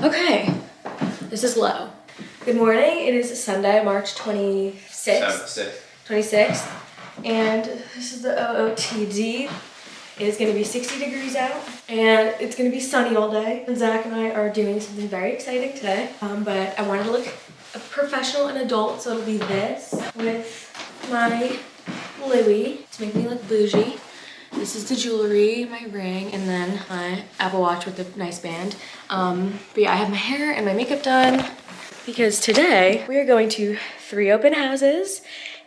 Okay, this is low. Good morning, it is Sunday, March 26th. 26th, and this is the OOTD. It is gonna be 60 degrees out, and it's gonna be sunny all day. And Zach and I are doing something very exciting today, but I wanted to look a professional and adult, so it'll be this with my Louis to make me look bougie. This is the jewelry, my ring, and then my Apple Watch with the nice band. But yeah, I have my hair and my makeup done because today we are going to 3 open houses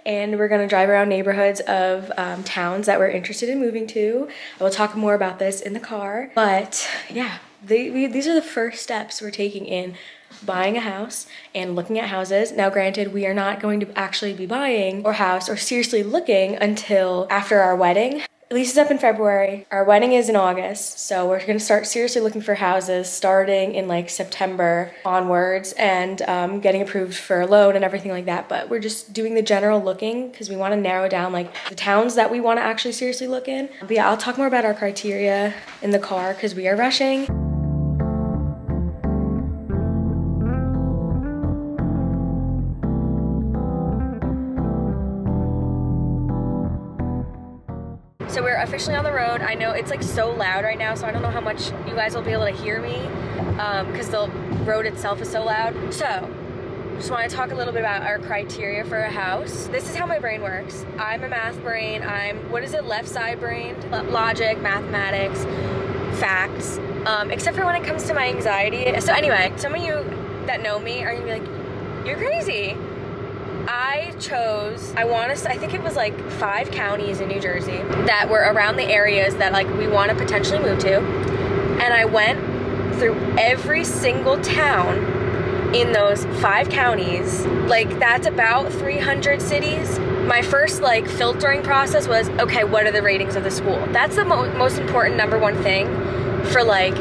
and we're gonna drive around neighborhoods of towns that we're interested in moving to. I will talk more about this in the car, but yeah, these are the first steps we're taking in buying a house and looking at houses. Now granted, we are not going to actually be buying our house or seriously looking until after our wedding. Lease is up in February. Our wedding is in August, so we're gonna start seriously looking for houses starting in like September onwards and getting approved for a loan and everything like that. But we're just doing the general looking because we want to narrow down like the towns that we want to actually seriously look in. But yeah, I'll talk more about our criteria in the car because we are rushing. So we're officially on the road. I know it's like so loud right now, so I don't know how much you guys will be able to hear me because the road itself is so loud. So, just want to talk a little bit about our criteria for a house. This is how my brain works. I'm a math brain. I'm, what is it, left side brained? Logic, mathematics, facts, except for when it comes to my anxiety. So anyway, some of you that know me are gonna be like, you're crazy. I think it was like 5 counties in New Jersey that were around the areas that like we want to potentially move to. And I went through every single town in those 5 counties. Like that's about 300 cities. My first like filtering process was, okay, what are the ratings of the school? That's the most important #1 thing for like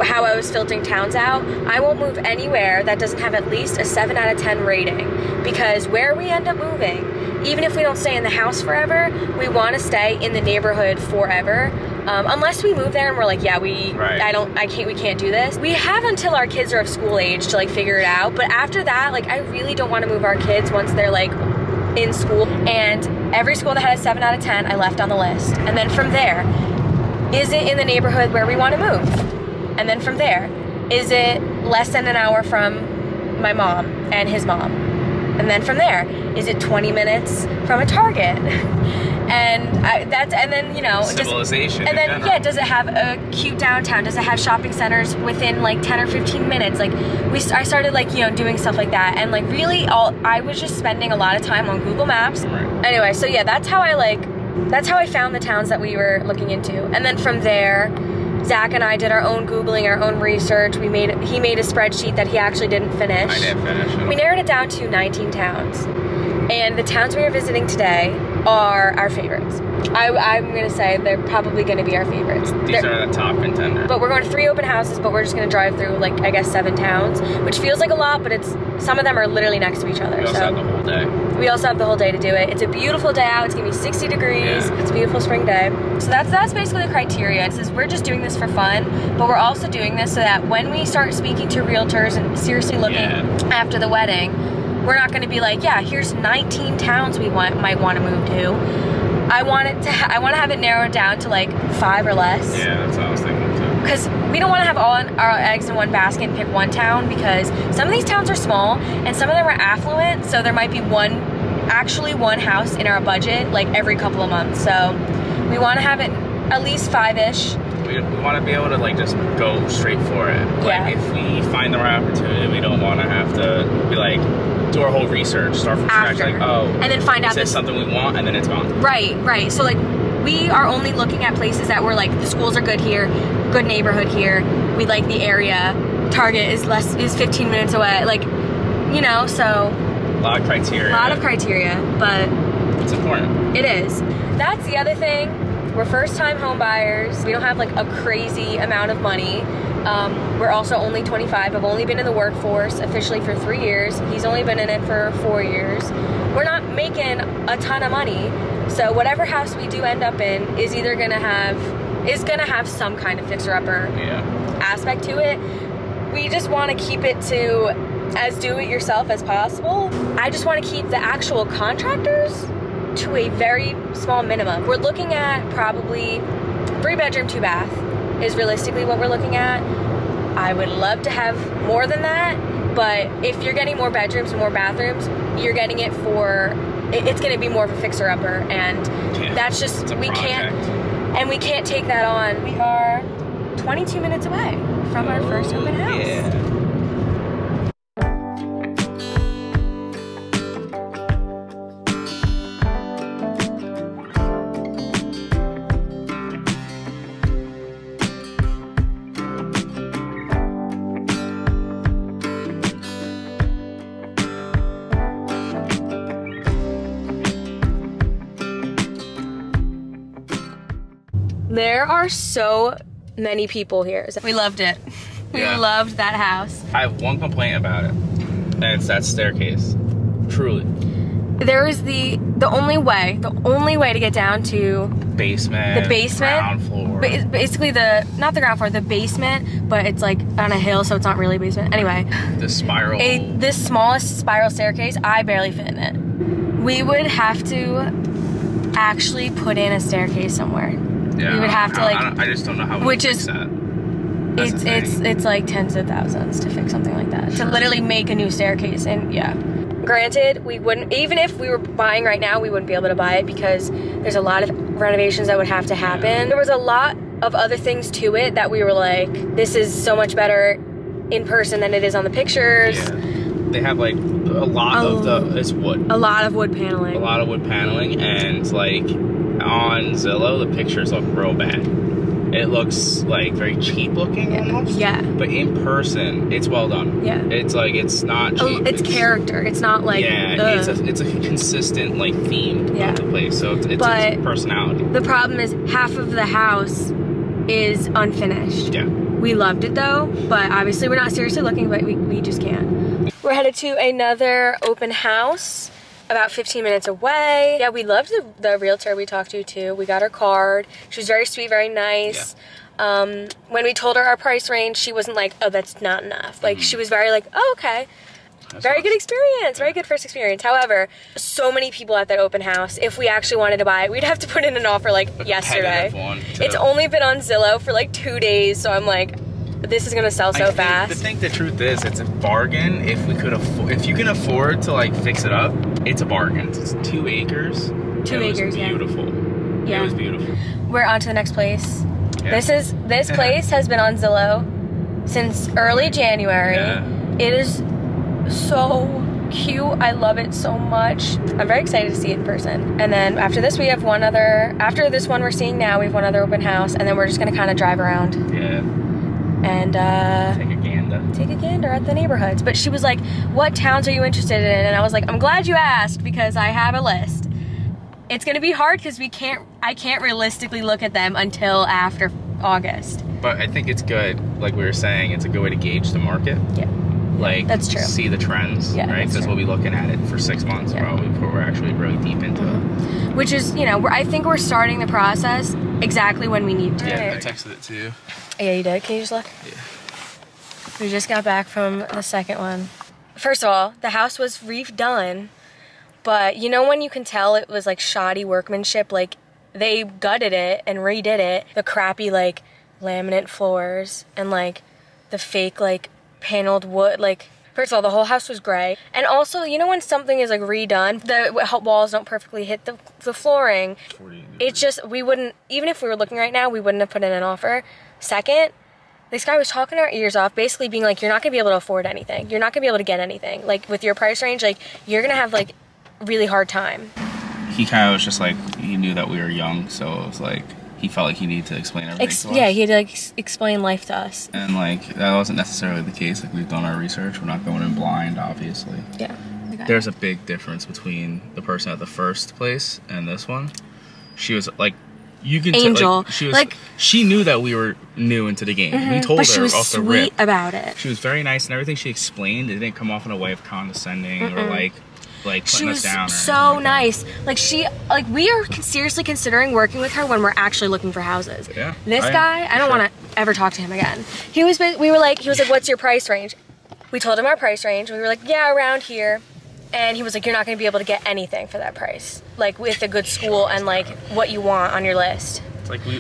how I was filtering towns out. I won't move anywhere that doesn't have at least a 7 out of 10 rating, because where we end up moving, even if we don't stay in the house forever, we want to stay in the neighborhood forever. Unless we move there and we're like, yeah, we can't do this. We have until our kids are of school age to like figure it out. But after that, like I really don't want to move our kids once they're like in school. And every school that had a 7 out of 10, I left on the list. And then from there, is it in the neighborhood where we want to move? And then from there, is it less than an hour from my mom and his mom? And then from there, is it 20 minutes from a Target? And then, you know, civilization. And then, yeah, does it have a cute downtown? Does it have shopping centers within like 10 or 15 minutes? Like I started like, you know, doing stuff like that. And like really I was just spending a lot of time on Google Maps. Right. Anyway, so yeah, that's how I found the towns that we were looking into. And then from there, Zach and I did our own Googling, our own research. He made a spreadsheet that he actually didn't finish. I didn't finish it. We narrowed it down to 19 towns. And the towns we are visiting today are our favorites. I'm gonna say they're probably gonna be our favorites. These are the top contenders. But we're going to 3 open houses, but we're just gonna drive through like, I guess 7 towns, which feels like a lot, but some of them are literally next to each other. We also have the whole day. We also have the whole day to do it. It's a beautiful day out. It's gonna be 60 degrees. Yeah. It's a beautiful spring day. So that's basically the criteria. It says we're just doing this for fun, but we're also doing this so that when we start speaking to realtors and seriously looking after the wedding, we're not gonna be like, yeah, here's 19 towns we might want to move to. I want to have it narrowed down to like 5 or less. Yeah, that's what I was thinking too. Because we don't want to have all our eggs in one basket and pick one town, because some of these towns are small and some of them are affluent, so there might be one house in our budget like every couple of months. So we want to have it at least 5-ish. We want to be able to like just go straight for it. Like if we find the right opportunity, we don't want to have to be like, do our whole research, start from scratch, like, oh, and then find out this is something we want, and then it's gone. Right. So like, we are only looking at places that we're like, the schools are good here, good neighborhood here, we like the area, Target is 15 minutes away, like, you know, so. A lot of criteria. But. It's important. It is. That's the other thing. We're first-time home buyers. We don't have like a crazy amount of money. We're also only 25. I've only been in the workforce officially for 3 years. He's only been in it for 4 years. We're not making a ton of money. So whatever house we do end up in is gonna have some kind of fixer-upper aspect to it. we just want to keep it to as do-it-yourself as possible. I just want to keep the actual contractors to a very small minimum. We're looking at probably 3-bedroom, 2-bath is realistically what we're looking at. I would love to have more than that, but if you're getting more bedrooms and more bathrooms, you're getting it for, it's gonna be more of a fixer-upper, and that's just, we can't take that on. We are 22 minutes away from our first open house. Yeah. There are so many people here. We loved it. We loved that house. I have one complaint about it, and it's that staircase. Truly. There is the only way to get down to basement. The basement. Ground floor. Basically not the ground floor, the basement, but it's like on a hill, so it's not really a basement. Anyway. The spiral. This smallest spiral staircase, I barely fit in it. We would have to actually put in a staircase somewhere. Yeah, we would have to like. I just don't know how we would fix that. It's like tens of thousands to fix something like that. To literally make a new staircase, and yeah. Granted, we wouldn't, even if we were buying right now, we wouldn't be able to buy it because there's a lot of renovations that would have to happen. There was a lot of other things to it that we were like, this is so much better in person than it is on the pictures. Yeah. They have like a lot of it's wood. A lot of wood paneling. A lot of wood paneling, and like on Zillow, the pictures look real bad. It looks like very cheap looking almost. Yeah. But in person, it's well done. Yeah. It's like, it's not cheap. It's character. It's not like, it's a consistent like theme of the place. So it's its personality. The problem is half of the house is unfinished. Yeah. We loved it though, but obviously we're not seriously looking, but we just can't. We're headed to another open house about 15 minutes away. Yeah, we loved the realtor we talked to too. We got her card. She was very sweet, very nice. Yeah. When we told her our price range, she wasn't like, oh, that's not enough. Like, she was very like, oh, okay. That's very good experience, very good first experience. However, so many people at that open house, if we actually wanted to buy it, we'd have to put in an offer like yesterday. It's only been on Zillow for like 2 days, so I'm like, this is gonna sell so fast. The truth is, it's a bargain if we could afford. If you can afford to like fix it up, it's a bargain. It's 2 acres. 2 acres, it was beautiful. Yeah. It was beautiful. We're on to the next place. Yeah. This place has been on Zillow since early January. Yeah. It is so cute. I love it so much. I'm very excited to see it in person. And then after this, we have after this one we're seeing now, we have one other open house, and then we're just gonna kind of drive around. Yeah. And take a gander at the neighborhoods. But she was like, what towns are you interested in? And I was like, I'm glad you asked because I have a list. It's gonna be hard because I can't realistically look at them until after August. But I think it's good, like we were saying, it's a good way to gauge the market. Yeah. Like, that's true. See the trends, right? Because we'll be looking at it for 6 months probably before we're actually really deep into it. Which is, I think we're starting the process exactly when we need to. Yeah, I texted it to you. Yeah, you did? Can you just look? Yeah. We just got back from the second one. First of all, the house was redone, but when you can tell it was like shoddy workmanship, like they gutted it and redid it. The crappy like laminate floors and like the fake like paneled wood, like first of all, the whole house was gray. And also, when something is like redone, the walls don't perfectly hit the flooring. It's just, we wouldn't, even if we were looking right now, we wouldn't have put in an offer. Second, this guy was talking our ears off, basically being like, you're not gonna be able to afford anything. You're not gonna be able to get anything. Like with your price range, like you're gonna have like really hard time. He kind of was just like, he knew that we were young, so it was like, he felt like he needed to explain everything to us. Yeah, he had to like explain life to us. And like, that wasn't necessarily the case. Like, we've done our research. We're not going in blind, obviously. Yeah. Okay. There's a big difference between the person at the first place and this one. She was like, you can tell, like, she knew that we were new into the game. We told her she was off the rip. Sweet about it. She was very nice and everything she explained, it didn't come off in a way of condescending or like, like she putting was us down. So nice. Like we are seriously considering working with her when we're actually looking for houses. Yeah. This guy, I don't want to ever talk to him again. He was like, what's your price range? We told him our price range. We were like, yeah, around here. And he was like, you're not going to be able to get anything for that price. Like with a good school and like what you want on your list. It's like we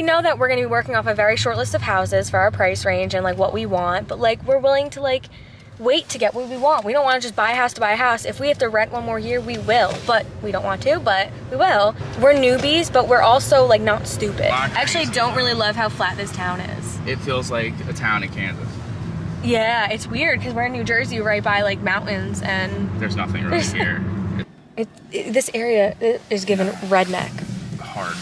know that we're going to be working off a very short list of houses for our price range and like what we want, but like we're willing to like wait to get what we want. We don't want to just buy a house to buy a house. If we have to rent one more year, we will, but we don't want to, but we will. We're newbies, but we're also like not stupid. I actually don't really love how flat this town is. It feels like a town in Kansas. Yeah, it's weird because we're in New Jersey right by like mountains and there's nothing really here. This area is given redneck. Hard.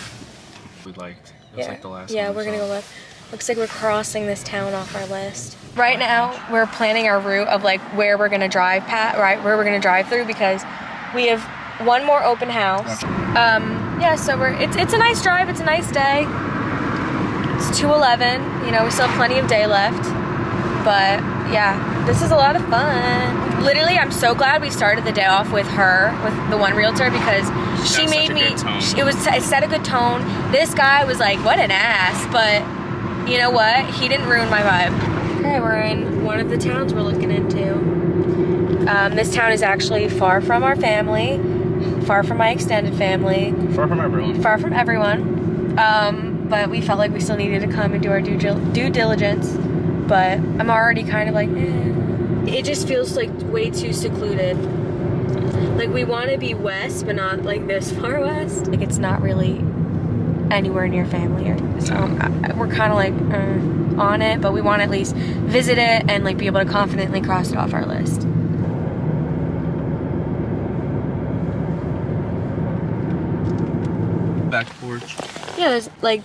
We liked. It was like the last one. Yeah, we're gonna go left. Looks like we're crossing this town off our list. Right now, we're planning our route of like where we're gonna drive where we're gonna drive through because we have one more open house. Yeah, so it's a nice drive. It's a nice day. It's 2:11. You know, we still have plenty of day left. But yeah, this is a lot of fun. Literally, I'm so glad we started the day off with her, with the one realtor, because she made me, it set a good tone. This guy was like, what an ass, but you know what? He didn't ruin my vibe. Okay, we're in one of the towns we're looking into. This town is actually far from our family, far from my extended family. Far from everyone. Far from everyone. But we felt like we still needed to come and do our due diligence. But I'm already kind of like, It just feels like way too secluded. Like we want to be west, but not like this far west. Like it's not really anywhere near family. So we're kind of like on it, but we want to at least visit it and like be able to confidently cross it off our list. Back porch. Yeah, there's like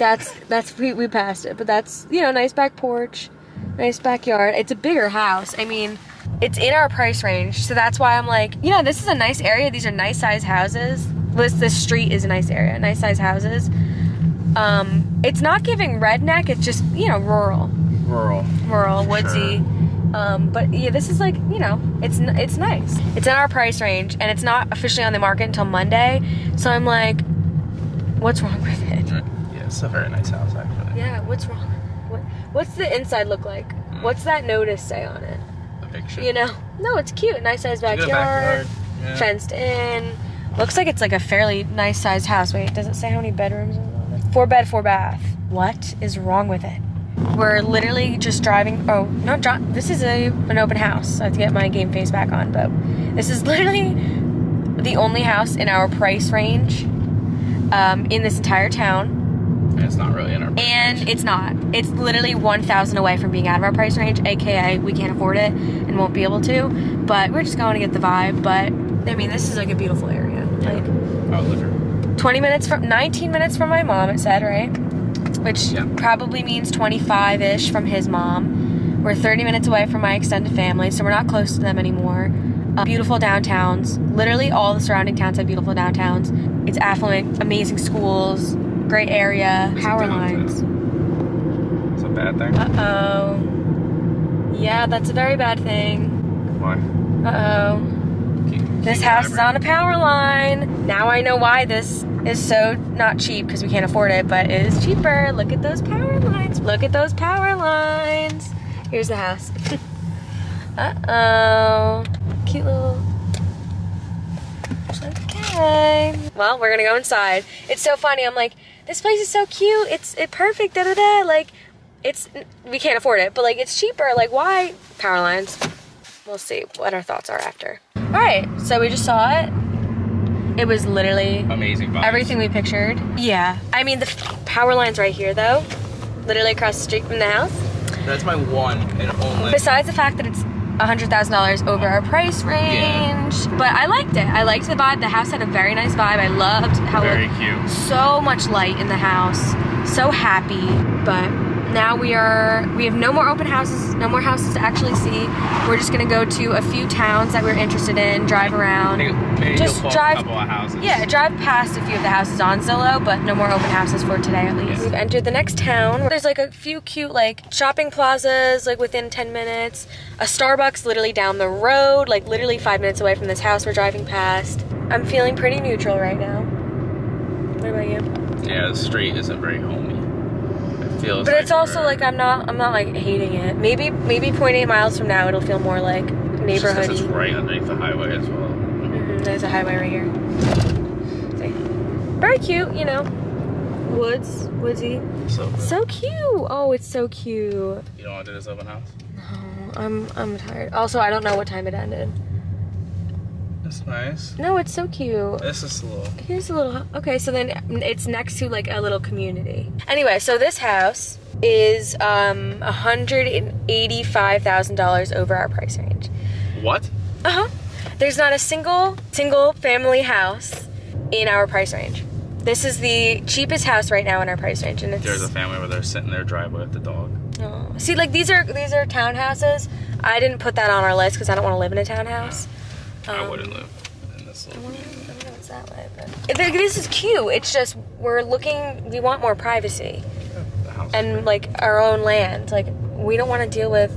we passed it, but that's, you know, nice back porch. Nice backyard. It's a bigger house. I mean, it's in our price range, so that's why I'm like, you know, this is a nice area. These are nice size houses. This street is a nice area, nice size houses. It's not giving redneck. It's just, you know, rural, woodsy. Sure. But yeah, this is like, you know, it's nice. It's in our price range, and it's not officially on the market until Monday. So I'm like, what's wrong with it? Yeah, it's a very nice house actually. Yeah, what's wrong? What's the inside look like? What's that notice say on it? A picture. You know? No, it's cute. Nice sized backyard. Yeah. Fenced in. Looks like it's like a fairly nice sized house. Wait, does it say how many bedrooms? 4 bed, 4 bath. What is wrong with it? We're literally just driving. Oh, not driving. This is an open house. I have to get my game face back on, but this is literally the only house in our price range in this entire town. And it's not really in our price range. It's not. It's literally 1,000 away from being out of our price range, aka we can't afford it and won't be able to. But we're just going to get the vibe. But I mean, this is like a beautiful area. Like, I'll live here. 19 minutes from my mom, it said, right? Which probably means 25-ish from his mom. We're 30 minutes away from my extended family, so we're not close to them anymore. Beautiful downtowns. Literally all the surrounding towns have beautiful downtowns. It's affluent, amazing schools. Great area. Power lines. It's a bad thing. Uh-oh. Yeah, that's a very bad thing. Why? Uh-oh. This house is on a power line. Now I know why this is so not cheap, because we can't afford it, but it is cheaper. Look at those power lines. Look at those power lines. Here's the house. Uh-oh. Cute little... Okay. Well, we're gonna go inside. It's so funny. I'm like, this place is so cute. It's perfect. Da da da. Like, we can't afford it, but like it's cheaper. Like, why? Power lines. We'll see what our thoughts are after. All right. So we just saw it. It was literally amazing vibes. Everything we pictured. Yeah. I mean, the power line's right here, though. Literally across the street from the house. That's my one and only. Besides the fact that it's $100,000 over our price range, but I liked it. I liked the vibe. The house had a very nice vibe. I loved how very cute. So much light in the house. So happy, but now we have no more open houses, no more houses to actually see. We're just gonna go to a few towns that we're interested in, drive around. Maybe just drive a couple of houses. Yeah, drive past a few of the houses on Zillow, but no more open houses for today at least. Yeah. We've entered the next town. There's like a few cute like shopping plazas like within 10 minutes. A Starbucks literally down the road, like literally 5 minutes away from this house we're driving past. I'm feeling pretty neutral right now. What about you? Yeah, the street isn't very homey. It feels. But it's also like I'm not like hating it. Maybe 0.8 miles from now it'll feel more like neighborhoody. It's right underneath the highway as well. There's a highway right here. See? Very cute, you know. Woodsy. So cute. Oh, it's so cute. You don't want to do this open house? No, I'm tired. Also, I don't know what time it ended. That's nice. No, it's so cute. This is a little. Here's a little. Okay, so then it's next to like a little community. Anyway, so this house is $185,000 over our price range. What? There's not a single family house in our price range. This is the cheapest house right now in our price range, and it's. There's a family where they're sitting in their driveway with the dog. Oh. See, like these are townhouses. I didn't put that on our list because I don't want to live in a townhouse. I wouldn't live in this little community. I don't know what's that way, but this is cute. It's just we want more privacy and like our own land. Like we don't want to deal with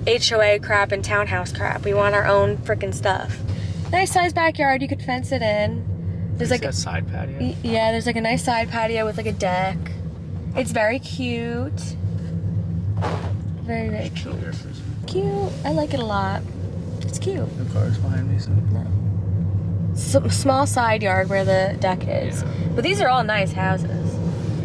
HOA crap and townhouse crap. We want our own freaking stuff. Nice size backyard. You could fence it in. There's like a side patio. Yeah, there's like a nice side patio with like a deck. It's very cute. Very, very cute. Cute. I like it a lot. It's cute. The car's behind me, so. No. Small side yard where the deck is. Yeah. But these are all nice houses.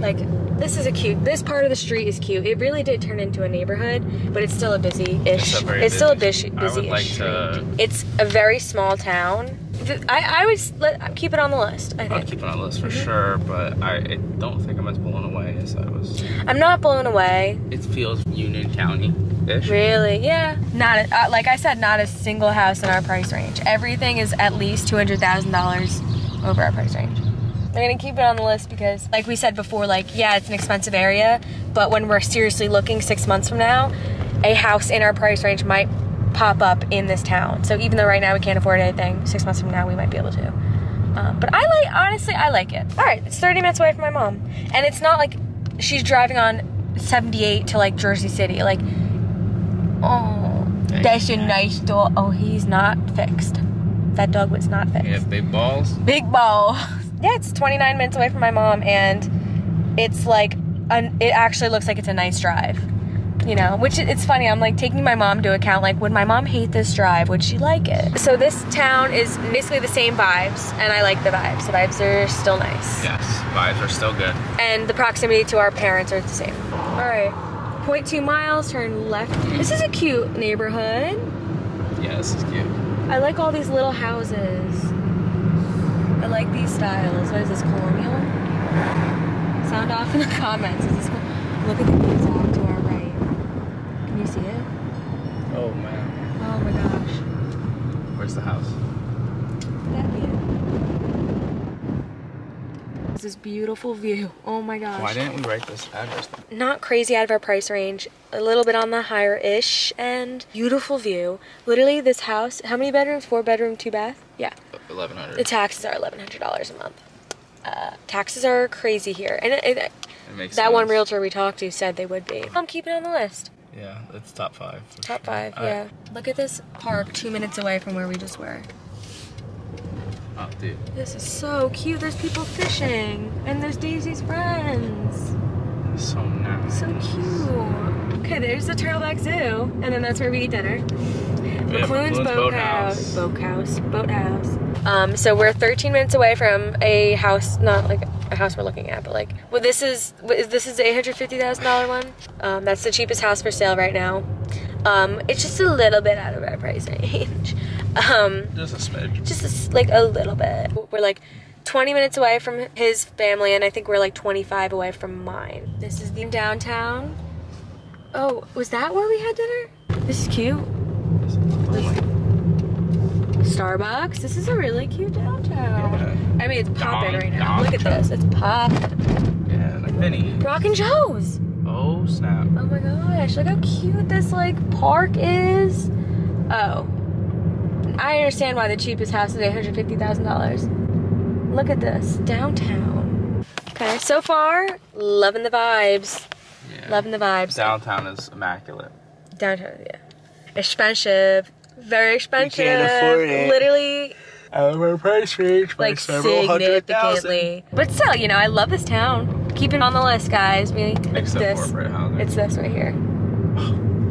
Like, this part of the street is cute. It really did turn into a neighborhood, but it's still a busy-ish. It's still a busy-ish street. It's a very small town. I would keep it on the list, I think. I'll keep it on the list for sure, but I don't think I'm as blown away as I was. I'm not blown away. It feels Union County-ish. Really? Yeah. Not like I said, not a single house in our price range. Everything is at least $200,000 over our price range. I'm gonna keep it on the list because, like we said before, like, yeah, it's an expensive area, but when we're seriously looking 6 months from now, a house in our price range might pop up in this town. So even though right now we can't afford anything, 6 months from now we might be able to. But honestly, I like it. All right, it's 30 minutes away from my mom. And it's not like she's driving on 78 to like Jersey City. Like, oh, that's a nice dog. Oh, he's not fixed. That dog was not fixed. He has big balls? Big balls. Yeah, it's 29 minutes away from my mom, and it's like, it actually looks like it's a nice drive. You know, which it's funny, I'm like taking my mom to account, like, would my mom hate this drive? Would she like it? So this town is basically the same vibes, and I like the vibes. The vibes are still nice. Yes, vibes are still good. And the proximity to our parents are the same. All right, 0.2 miles, turn left. This is a cute neighborhood. Yeah, this is cute. I like all these little houses. I like these styles. What is this, colonial? Sound off in the comments. Is this cool? Look at the views off to our right. Can you see it? Oh, man. Oh, my gosh. Where's the house? That view. This beautiful view. Oh, my gosh. Why didn't we write this address down? Not crazy out of our price range. A little bit on the higher-ish end. Beautiful view. Literally, this house, how many bedrooms? 4 bedroom, 2 bath? Yeah. $1,100. The taxes are $1,100 a month. Taxes are crazy here. And it makes that sense. One realtor we talked to said they would be. I'm keeping it on the list. Yeah, it's top 5. Top 5, yeah. Look at this park 2 minutes away from where we just were. Oh, dude. This is so cute. There's people fishing. And there's Daisy's friends. It's so nice. So cute. Okay, there's the Turtleback Zoo. And then that's where we eat dinner. McClune's Boathouse. So we're 13 minutes away from a house, not like a house we're looking at, but like, well, this is the $850,000 one. That's the cheapest house for sale right now. It's just a little bit out of our price range. Just a smidge. Just like a little bit. We're like 20 minutes away from his family, and I think we're like 25 away from mine. This is the downtown. Oh, was that where we had dinner? This is cute. Starbucks. This is a really cute downtown. Yeah. I mean, it's popping right now. Look at this. It's popping. Yeah, like Vinny. Rock and Joe's. Oh, snap. Oh my gosh, look how cute this, like, park is. Oh. I understand why the cheapest house is $850,000. Look at this, downtown. Okay, so far, loving the vibes. Yeah. Loving the vibes. Downtown is immaculate. Downtown, yeah. Expensive. Very expensive. You can't afford it. Literally. Out of our price range by Like several hundred thousand. significantly. But still, you know, I love this town. Keep it on the list, guys. Except corporate housing. It's this right here.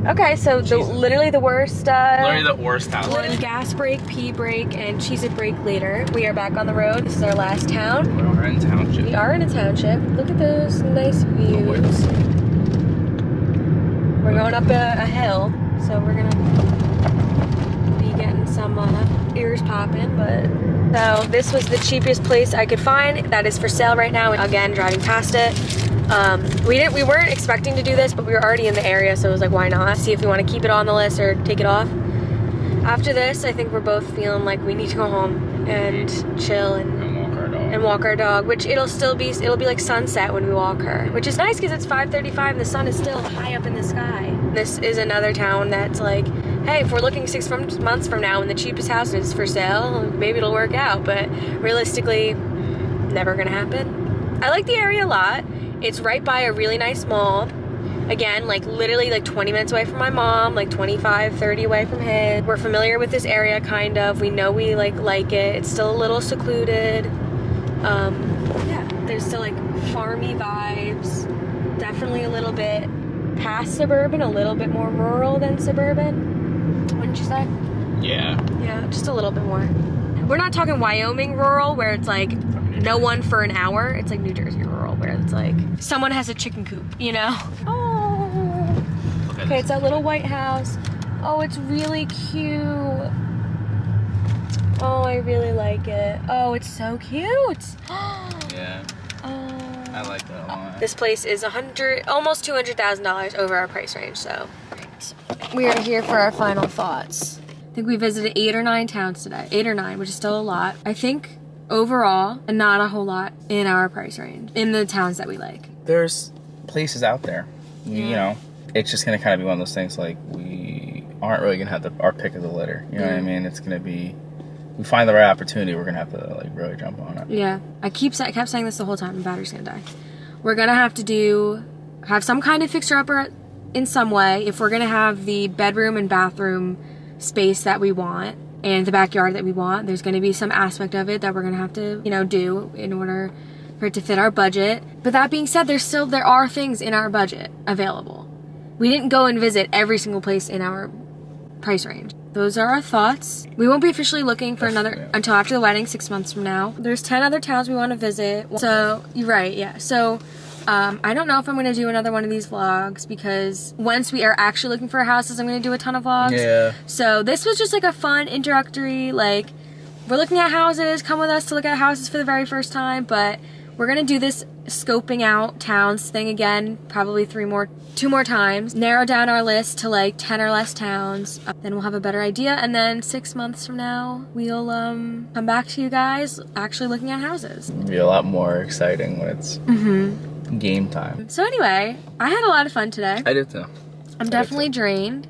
Okay, so literally the worst. Literally the worst house. One gas break, pee break, and cheese-it break later. We are back on the road. This is our last town. We're in township. We are in a township. Look at those nice views. We're going up a hill, so we're gonna be getting some ears popping. But so this was the cheapest place I could find that is for sale right now. Again, driving past it. We weren't expecting to do this, but we were already in the area, so it was like, why not? See if we want to keep it on the list or take it off. After this, I think we're both feeling like we need to go home and chill and walk our dog, which it'll be like sunset when we walk her, which is nice because it's 5:35 and the sun is still high up in the sky. This is another town that's like, hey, if we're looking 6 months from now and the cheapest house is for sale, maybe it'll work out, but realistically, never gonna happen. I like the area a lot. It's right by a really nice mall. Again, like literally like 20 minutes away from my mom, like 25, 30 away from his. We're familiar with this area kind of. We know we like it. It's still a little secluded. Yeah, there's still like farmy vibes. Definitely a little bit past suburban, a little bit more rural than suburban. Wouldn't you say? Yeah. Yeah, just a little bit more. We're not talking Wyoming rural where it's like no one for an hour. It's like New Jersey rural where it's like someone has a chicken coop, you know? Oh. Okay, it's that little white house. Oh, it's really cute. Oh, I really like it. Oh, it's so cute. Yeah. Oh. I like that a lot. This place is almost $200,000 over our price range, so. We are here for our final thoughts. I think we visited 8 or 9 towns today. 8 or 9, which is still a lot. I think overall, and not a whole lot in our price range, in the towns that we like. There's places out there. You know, it's just gonna kind of be one of those things like we aren't really gonna have our pick of the litter. You know what I mean? It's gonna be, we find the right opportunity, we're gonna have to like really jump on it. Yeah, I kept saying this the whole time. My battery's gonna die. We're gonna have to have some kind of fixer-upper in some way if we're gonna have the bedroom and bathroom space that we want and the backyard that we want. There's gonna be some aspect of it that we're gonna have to, you know, do in order for it to fit our budget. But that being said, there are things in our budget available. We didn't go and visit every single place in our price range. Those are our thoughts. We won't be officially looking for until after the wedding, 6 months from now. There's 10 other towns we want to visit. So, you're right, yeah. So, I don't know if I'm going to do another one of these vlogs because once we are actually looking for houses, I'm going to do a ton of vlogs. Yeah. So, this was just like a fun introductory, like, we're looking at houses, come with us to look at houses for the very first time, but we're going to do this scoping out towns thing again, probably 2 more times, narrow down our list to like 10 or less towns, then we'll have a better idea, and then 6 months from now, we'll come back to you guys actually looking at houses. It'll be a lot more exciting when it's game time. So anyway, I had a lot of fun today. I did too. I'm definitely drained.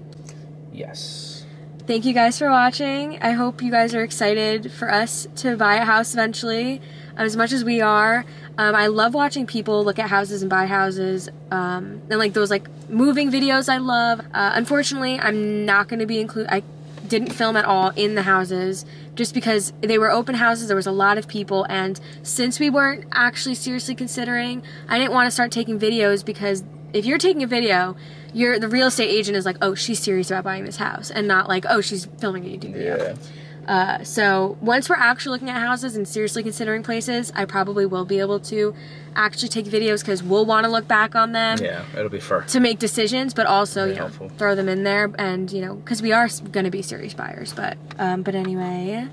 Yes. Thank you guys for watching. I hope you guys are excited for us to buy a house eventually, as much as we are. I love watching people look at houses and buy houses, and like those like moving videos I love. Unfortunately, I'm not going to be I didn't film at all in the houses just because they were open houses. There was a lot of people, and since we weren't actually seriously considering, I didn't want to start taking videos because if you're taking a video, the real estate agent is like, oh, she's serious about buying this house, and not like, oh, she's filming a YouTube video. Yeah. So once we're actually looking at houses and seriously considering places, I probably will be able to actually take videos because we'll want to look back on them. Yeah, it'll be fun to make decisions, but also, very you know, helpful. Throw them in there, and you know, because we are going to be serious buyers. But anyway,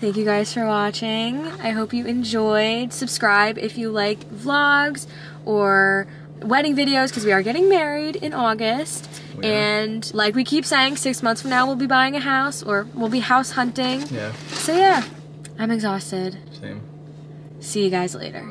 thank you guys for watching. I hope you enjoyed. Subscribe if you like vlogs or wedding videos because we are getting married in August. Yeah. And like we keep saying, 6 months from now we'll be buying a house or we'll be house hunting. Yeah. So yeah, I'm exhausted. Same. See you guys later.